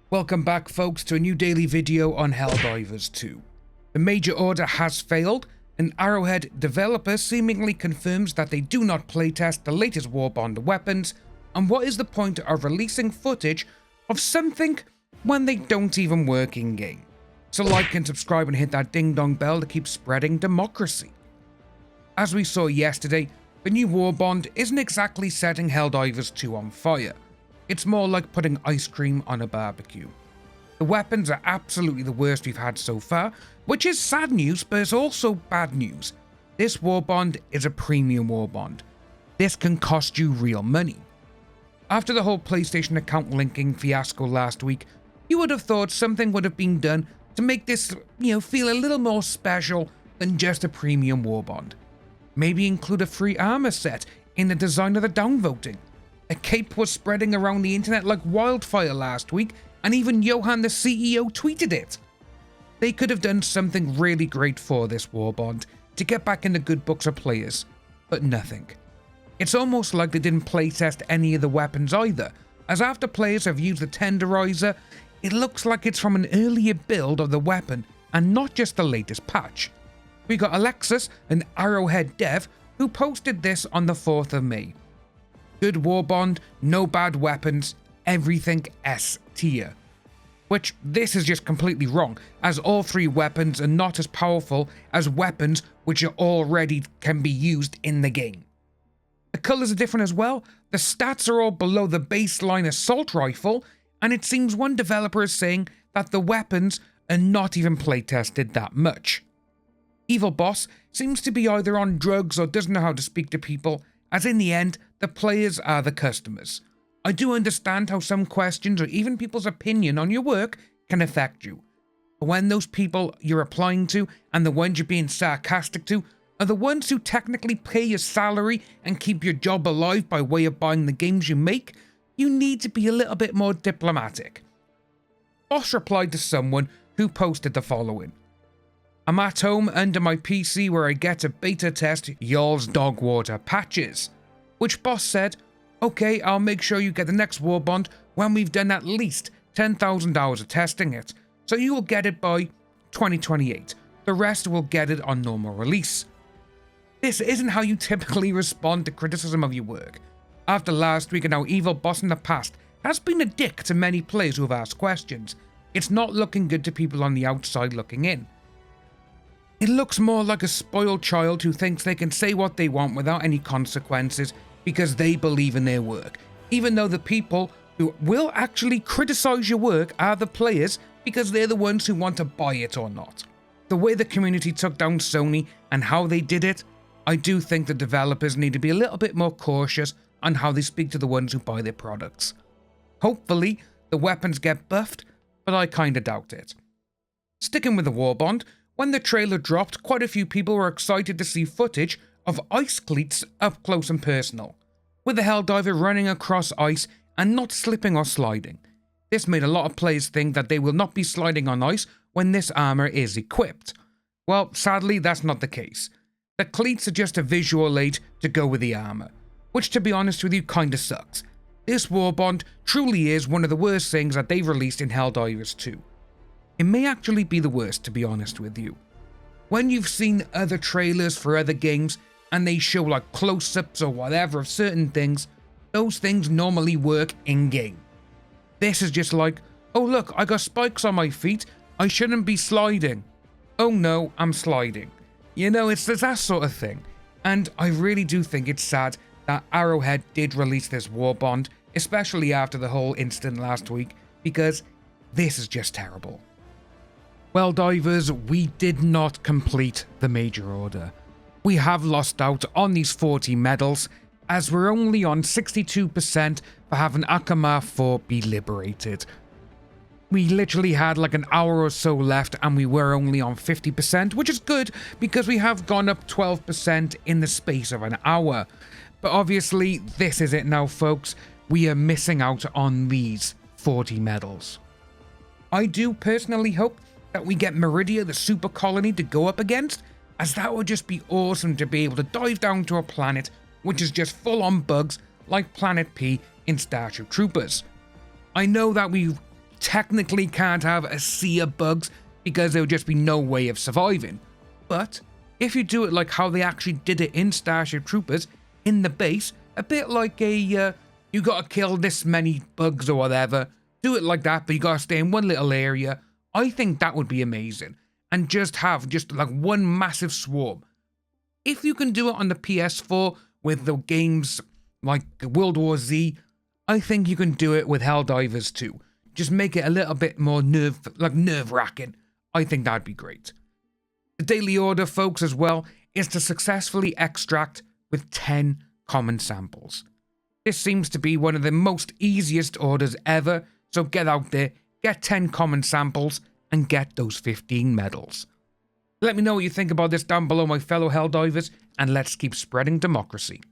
Welcome back folks to a new daily video on Helldivers 2. The major order has failed. An Arrowhead developer seemingly confirms that they do not playtest the latest WARBOND weapons, and what is the point of releasing footage of something when they don't even work in-game? So like and subscribe and hit that ding dong bell to keep spreading democracy. As we saw yesterday, the new WARBOND isn't exactly setting Helldivers 2 on fire. It's more like putting ice cream on a barbecue. The weapons are absolutely the worst we've had so far, which is sad news, but it's also bad news. This WARBOND is a premium WARBOND. This can cost you real money. After the whole PlayStation account linking fiasco last week, you would have thought something would have been done to make this, feel a little more special than just a premium WARBOND. Maybe include a free armor set in the design of the downvoting. A cape was spreading around the internet like wildfire last week, and even Johan the CEO tweeted it. They could have done something really great for this WARBOND to get back in the good books of players, but nothing. It's almost like they didn't playtest any of the weapons either, as after players have used the tenderizer, it looks like it's from an earlier build of the weapon and not just the latest patch. We got Alexis, an Arrowhead dev, who posted this on the 4th of May. Good WARBOND, no bad weapons, everything S tier. Which this is just completely wrong, as all three weapons are not as powerful as weapons which are already can be used in the game. The colours are different as well, the stats are all below the baseline assault rifle, and it seems one developer is saying that the weapons are not even playtested that much. Evil Boss seems to be either on drugs or doesn't know how to speak to people, as in the end, the players are the customers. I do understand how some questions or even people's opinion on your work can affect you. But when those people you're applying to and the ones you're being sarcastic to are the ones who technically pay your salary and keep your job alive by way of buying the games you make, you need to be a little bit more diplomatic. Boss replied to someone who posted the following. I'm at home under my PC where I get to beta test y'all's dog water patches. Which Boss said, okay, I'll make sure you get the next WARBOND when we've done at least 10,000 hours of testing it, so you will get it by 2028. The rest will get it on normal release. This isn't how you typically respond to criticism of your work. After last week and how Evil Boss in the past has been a dick to many players who have asked questions, it's not looking good to people on the outside looking in. It looks more like a spoiled child who thinks they can say what they want without any consequences because they believe in their work, even though the people who will actually criticize your work are the players because they're the ones who want to buy it or not. The way the community took down Sony and how they did it, I do think the developers need to be a little bit more cautious on how they speak to the ones who buy their products. Hopefully, the weapons get buffed, but I kinda doubt it. Sticking with the WARBOND, when the trailer dropped, quite a few people were excited to see footage of ice cleats up close and personal, with the Helldiver running across ice and not slipping or sliding. This made a lot of players think that they will not be sliding on ice when this armor is equipped. Well, sadly, that's not the case. The cleats are just a visual aid to go with the armor, which to be honest with you kinda sucks. This WARBOND truly is one of the worst things that they've released in Helldivers 2. It may actually be the worst, to be honest with you. When you've seen other trailers for other games and they show like close-ups or whatever of certain things, those things normally work in-game. This is just like, oh look, I got spikes on my feet, I shouldn't be sliding. Oh no, I'm sliding. It's that sort of thing. And I really do think it's sad that Arrowhead did release this WARBOND, especially after the whole incident last week, because this is just terrible. Well, divers, we did not complete the major order. We have lost out on these 40 medals, as we're only on 62% for having Akamar 4 be liberated. We literally had like an hour or so left and we were only on 50%, which is good because we have gone up 12% in the space of an hour. But obviously, this is it now, folks. We are missing out on these 40 medals. I do personally hope that we get Meridia, the super colony, to go up against, as that would just be awesome to be able to dive down to a planet which is just full on bugs like Planet P in Starship Troopers. I know that we technically can't have a sea of bugs because there would just be no way of surviving. But if you do it like how they actually did it in Starship Troopers, in the base, a bit like a, you gotta kill this many bugs or whatever, do it like that, but you gotta stay in one little area, I think that would be amazing. And just have like one massive swarm. If you can do it on the PS4 with the games like World War Z, I think you can do it with Helldivers too. Just make it a little bit more nerve-wracking. I think that'd be great. The daily order, folks, as well, is to successfully extract with 10 common samples. This seems to be one of the most easiest orders ever, so get out there, get 10 common samples, and get those 15 medals. Let me know what you think about this down below, my fellow Helldivers, and let's keep spreading democracy.